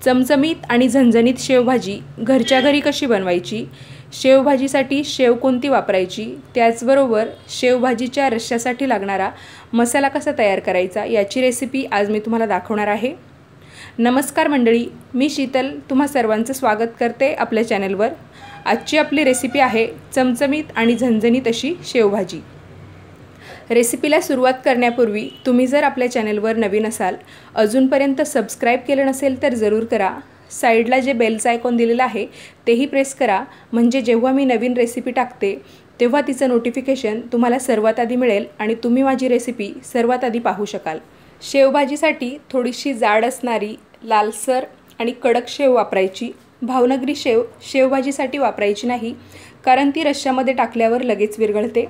चमचमीत आणि झणझणीत शेवभाजी घरच्या घरी कशी बनवायची, शेवभाजीसाठी शेव कोणती वापरायची, त्याचबरोबर शेवभाजीच्या रश्श्यासाठी लागणारा मसाला कसा तयार करायचा याची रेसिपी आज मी तुम्हाला दाखवणार आहे। नमस्कार मंडळी, मी शीतल तुम्हा सर्वांचं स्वागत करते आपल्या चॅनलवर। आजची आपली रेसिपी आहे चमचमीत आणि झणझणीत अशी शेवभाजी। रेसिपीला सुरुवात करण्यापूर्वी तुम्ही जर आपल्या चॅनलवर नवीन असाल, अजूनपर्यंत सबस्क्राइब केलं नसेल तर जरूर करा। साइडला जे बेलचा आयकॉन दिलेला आहे तेही प्रेस करा, म्हणजे जेव्हा मी नवीन रेसिपी टाकते तेव्हा तिचं नोटिफिकेशन तुम्हाला सर्वात आधी मिळेल आणि तुम्ही माझी रेसिपी सर्वात आधी पाहू शकाल। शेवभाजीसाठी थोडीशी जाड असणारी लालसर आणि कडक शेव वापरायची। भावनगरी शेव शेवभाजीसाठी वापरायची नाही, कारण ती रश्श्यामध्ये टाकल्यावर लगेच विरघळते।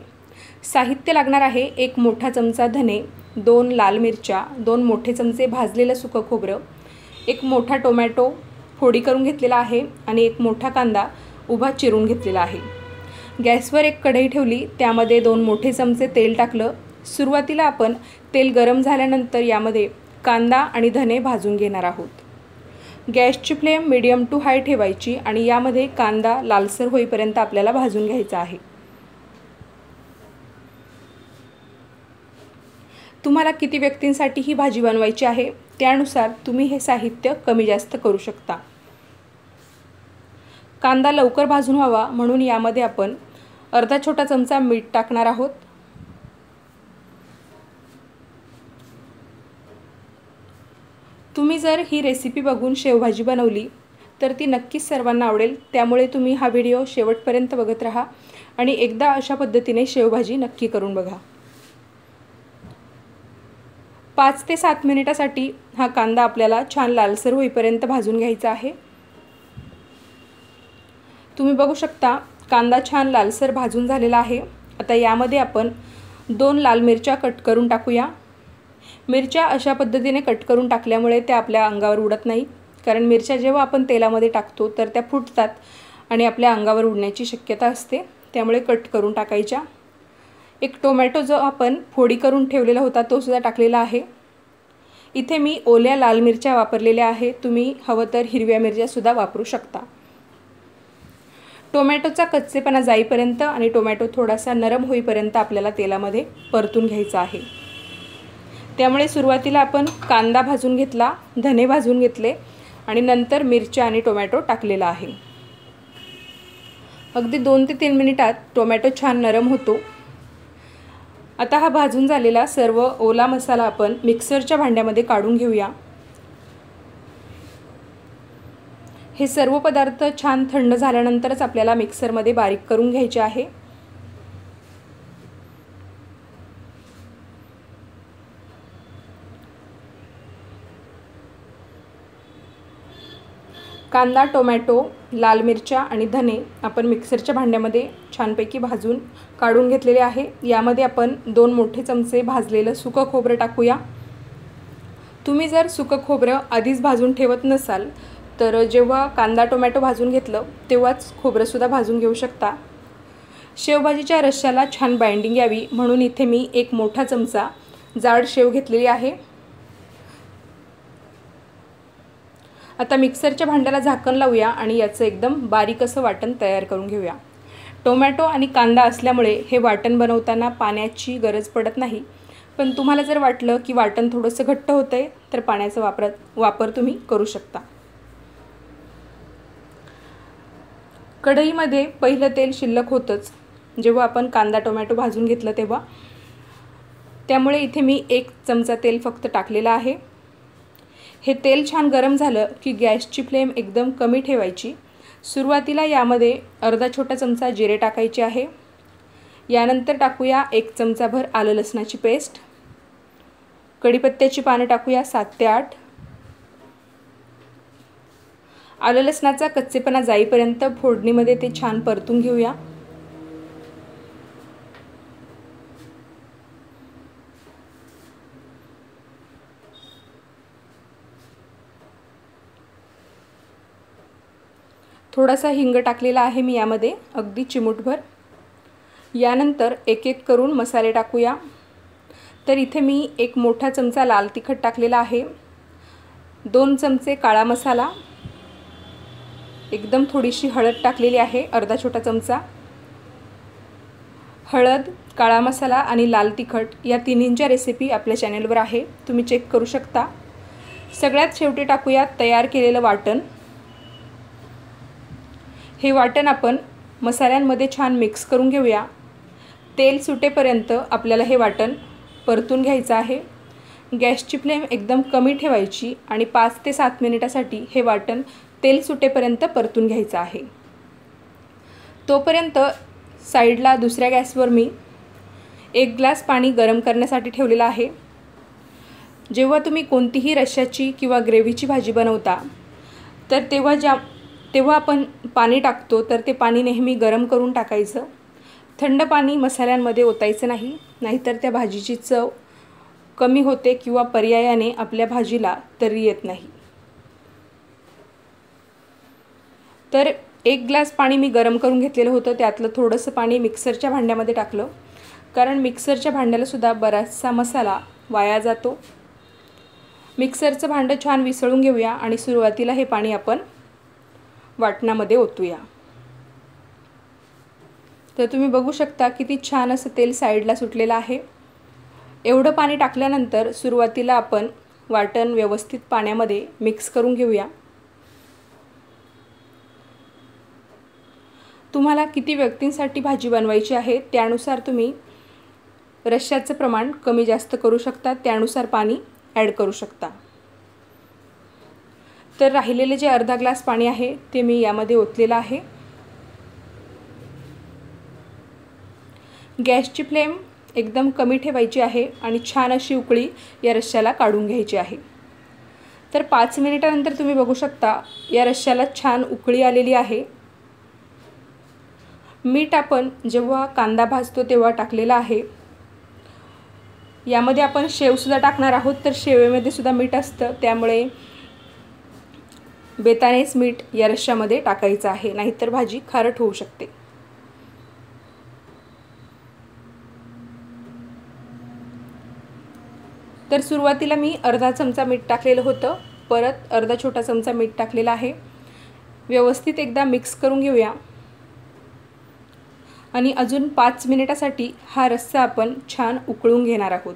साहित्य लागणार आहे, 1 मोठा चमचा धने, 2 लाल मिरच्या, 2 मोठे चमचे भाजलेलं सुकं खोबरं, 1 मोठा टोमॅटो फोडी करून घेतलेला आहे आणि 1 मोठा कांदा उभा चिरून घेतलेला आहे। गॅसवर एक कढई ठेवली, त्यामध्ये 2 मोठे चमचे तेल टाकलं। सुरुवातीला आपण तेल गरम झाल्यानंतर यामध्ये कांदा आणि धने भाजून घेणार आहोत। गॅसची फ्लेम मीडियम टू हाय ठेवायची आणि यामध्ये कांदा लालसर होईपर्यंत आपल्याला भाजून घ्यायचा आहे। तुम्हाला किती व्यक्तींसाठी ही भाजी बनवायची आहे त्यानुसार तुम्ही हे साहित्य कमी जास्त करू शकता। कांदा लवकर भाजून व्हावा म्हणून यामध्ये आपण अर्धा छोटा चमचा मीठ टाकणार आहोत। तुम्ही जर ही रेसिपी बघून शेवभाजी बनवली तर ती नक्कीच सर्वांना आवडेल, त्यामुळे तुम्ही हा व्हिडिओ शेवटपर्यंत बघत राहा आणि एकदा अशा पद्धतीने शेवभाजी नक्की करून बघा। 5 ते 7 मिनिटासाठी हा कांदा आपल्याला छान लालसर होईपर्यंत भाजून घ्यायचा आहे। तुम्ही बघू शकता कांदा छान लालसर भाजून झालेला आहे। आता यामध्ये आपण 2 लाल मिरच्या कट करून टाकूया। मिरच्या अशा पद्धतीने कट करून टाकल्यामुळे त्या आपल्या अंगावर उडत नाही, कारण मिरच्या जेव्हा आपण तेलामध्ये टाकतो तर त्या फुटतात आणि आपल्या अंगावर उडण्याची शक्यता असते, त्यामुळे कट करून टाकायच्या। 1 टोमॅटो जो आपण फोडी करून ठेवलेला होता तो सुद्धा टाकलेला आहे। इथे मी ओल्या लाल मिरच्या वापरलेल्या आहे, तुम्ही हवं तर हिरव्या मिरच्या सुद्धा वापरू शकता। टोमॅटोचा कच्चेपणा जाईपर्यंत आणि टोमॅटो थोडासा नरम होईपर्यंत आपल्याला तेलामध्ये परतून घ्यायचा आहे। त्यामुळे सुरुवातीला आपण कांदा भाजून घेतला, धने भाजून घेतले आणि नंतर मिरच्या आणि टोमॅटो टाकलेला आहे। अगदी 2 ते 3 मिनिटात टोमॅटो छान नरम होतो। आता हा भाजून झालेला सर्व ओला मसाला आपण मिक्सरच्या भांड्यामध्ये काढून घेऊया। हे सर्व पदार्थ छान थंड झाल्यानंतरच आपल्याला मिक्सरमध्ये बारीक करून घ्यायचे आहे। कांदा, टोमॅटो, लाल मिरच्या आणि धने आपण मिक्सरच्या भांड्यामध्ये छानपैकी भाजून काढून घेतलेले आहे। यामध्ये आपण 2 मोठे चमचे भाजलेलं सुकं खोबरं टाकूया। तुम्ही जर सुकं खोबरं आधीच भाजून ठेवत नसाल तर जेव्हा कांदा टोमॅटो भाजून घेतलं तेव्हाच खोबरंसुद्धा भाजून घेऊ शकता। शेवभाजीच्या रश्श्याला छान बाइंडिंग यावी म्हणून इथे मी 1 मोठा चमचा जाड शेव घेतलेली आहे। आता मिक्सरच्या भांड्याला झाकण लावूया आणि याचं एकदम बारीक असं वाटण तयार करून घेऊया। टोमॅटो आणि कांदा असल्यामुळे हे वाटण बनवताना पाण्याची गरज पडत नाही, पण तुम्हाला जर वाटलं की वाटण थोडंसं घट्ट होतंय तर पाण्याचा वापर तुम्ही करू शकता। कढईमध्ये पहिलं तेल शिल्लक होतंच जेव्हा आपण कांदा टोमॅटो भाजून घेतलं तेव्हा, त्यामुळे इथे मी 1 चमचा तेल फक्त टाकलेला आहे। हे तेल छान गरम झालं की गॅसची फ्लेम एकदम कमी ठेवायची। सुरुवातीला यामध्ये अर्धा छोटा चमचा जिरे टाकायचे आहे। यानंतर टाकूया 1 चमचाभर आलं लसणाची पेस्ट, कढीपत्त्याची पानं टाकूया 7 ते 8। आलं लसणाचा कच्चेपणा जाईपर्यंत फोडणीमध्ये ते छान परतून घेऊया। थोडासा हिंग टाकलेला आहे मी यामध्ये, अगदी चिमूटभर। यानंतर एक एक करून मसाले टाकूया। तर इथे मी 1 मोठा चमचा लाल तिखट टाकलेला आहे, 2 चमचे काळा मसाला, एकदम थोडीशी हळद टाकलेली आहे, अर्धा छोटा चमचा। हळद, काळा मसाला आणि लाल तिखट या तिन्हींच्या रेसिपी आपल्या चॅनलवर आहे, तुम्ही चेक करू शकता। सगळ्यात शेवटी टाकूया तयार केलेलं वाटण। हे वाटण आपण मसाल्यांमध्ये छान मिक्स करून घेऊया। तेल सुटेपर्यंत आपल्याला हे वाटण परतून घ्यायचं आहे। गॅसची फ्लेम एकदम कमी ठेवायची आणि 5 ते 7 मिनिटासाठी हे वाटण तेल सुटेपर्यंत परतून घ्यायचं आहे। तोपर्यंत साईडला दुसऱ्या गॅसवर मी 1 ग्लास पाणी गरम करण्यासाठी ठेवलेलं आहे। जेव्हा तुम्ही कोणतीही रश्श्याची किंवा ग्रेव्हीची भाजी बनवता तर तेव्हा आपण पाणी टाकतो तर ते पाणी नेहमी गरम करून टाकायचं। थंड पाणी मसाल्यांमध्ये ओतायचं नाही, नाहीतर त्या भाजीची चव कमी होते किंवा पर्यायाने आपल्या भाजीला तरी येत नाही। तर 1 ग्लास पाणी मी गरम करून घेतलेलं होतं, त्यातलं थोडंसं पाणी मिक्सरच्या भांड्यामध्ये टाकलं, कारण मिक्सरच्या भांड्याला सुद्धा बराचसा मसाला वाया जातो। मिक्सरचं भांडं छान विसळून घेऊया आणि सुरुवातीला हे पाणी आपण वाटणामध्ये ओतूया। तर तुम्ही बघू शकता किती छान असं तेल साईडला सुटलेलं आहे। एवढं पाणी टाकल्यानंतर सुरुवातीला आपण वाटण व्यवस्थित पाण्यामध्ये मिक्स करून घेऊया। तुम्हाला किती व्यक्तींसाठी भाजी बनवायची आहे त्यानुसार तुम्ही रश्श्याचं प्रमाण कमी जास्त करू शकता, त्यानुसार पाणी ॲड करू शकता। तर राहिलेले जे अर्धा ग्लास पाणी आहे ते मी यामध्ये ओतलेलं आहे। गॅसची फ्लेम एकदम कमी ठेवायची आहे आणि छान अशी उकळी या रश्श्याला काढून घ्यायची आहे। तर 5 मिनिटानंतर तुम्ही बघू शकता या रश्श्याला छान उकळी आलेली आहे। मीठ आपण जेव्हा कांदा भाजतो तेव्हा टाकलेला आहे। यामध्ये आपण शेवसुद्धा टाकणार आहोत, तर शेवेमध्ये सुद्धा मीठ असतं, त्यामुळे बेतानेच मीठ या रश्श्यामध्ये टाकायचं आहे, नाहीतर भाजी खारट होऊ शकते। तर सुरुवातीला मी अर्धा चमचा मीठ टाकलेलं होतं, परत अर्धा छोटा चमचा मीठ टाकलेलं आहे। व्यवस्थित एकदा मिक्स करून घेऊया आणि अजून 5 मिनिटासाठी हा रस्सा आपण छान उकळून घेणार आहोत,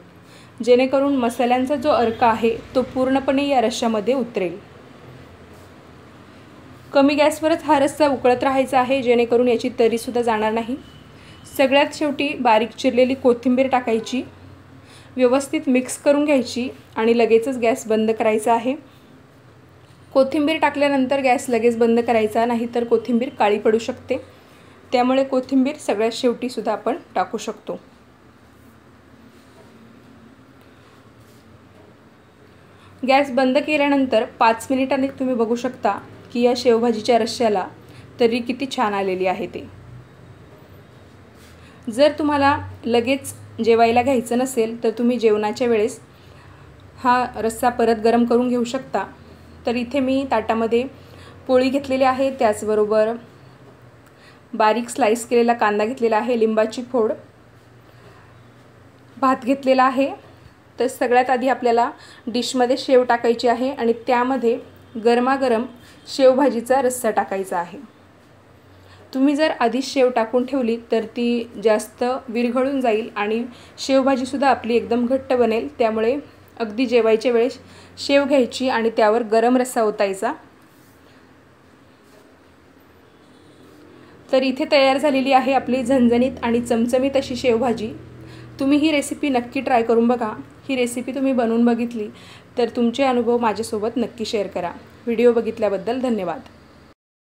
जेणेकरून मसाल्यांचा जो अर्क आहे तो पूर्णपणे या रश्श्यामध्ये उतरेल। कमी गॅसवरच हा रस्सा उकळत राहायचा आहे, जेणेकरून याची तरीसुद्धा जाणार नाही। सगळ्यात शेवटी बारीक चिरलेली कोथिंबीर टाकायची, व्यवस्थित मिक्स करून घ्यायची आणि लगेचच गॅस बंद करायचा आहे। कोथिंबीर टाकल्यानंतर गॅस लगेच बंद करायचा, नाहीतर कोथिंबीर काळी पडू शकते, त्यामुळे कोथिंबीर सगळ्यात शेवटी सुद्धा आपण टाकू शकतो। गॅस बंद केल्यानंतर 5 मिनिटांनी तुम्ही बघू शकता की या शेवभाजीच्या रश्श्याला तरी किती छान आलेली आहे ते। जर तुम्हाला लगेच जेवायला घ्यायचं नसेल तर तुम्ही जेवणाच्या वेळेस हा रस्सा परत गरम करून घेऊ शकता। तर इथे मी ताटामध्ये पोळी घेतलेली आहे, त्याचबरोबर बारीक स्लाइस केलेला कांदा घेतलेला आहे, लिंबाची फोड, भात घेतलेला आहे। तर सगळ्यात आधी आपल्याला डिशमध्ये शेव टाकायची आहे आणि त्यामध्ये गरमागरम शेवभाजीचा रस्सा टाकायचा आहे। तुम्ही जर आधी शेव टाकून ठेवली तर ती जास्त विरघळून जाईल आणि शेवभाजीसुद्धा आपली एकदम घट्ट बनेल, त्यामुळे अगदी जेवायच्या वेळेस शेव घ्यायची आणि त्यावर गरम रस्सा ओतायचा। तर इथे तयार झालेली आहे आपली झणझणीत आणि चमचमीत अशी शेवभाजी। तुम्ही ही रेसिपी नक्की ट्राय करून बघा। ही रेसिपी तुम्ही बनवून बघितली तर तुमचे अनुभव माझ्यासोबत नक्की शेअर करा। व्हिडिओ बघितल्याबद्दल धन्यवाद।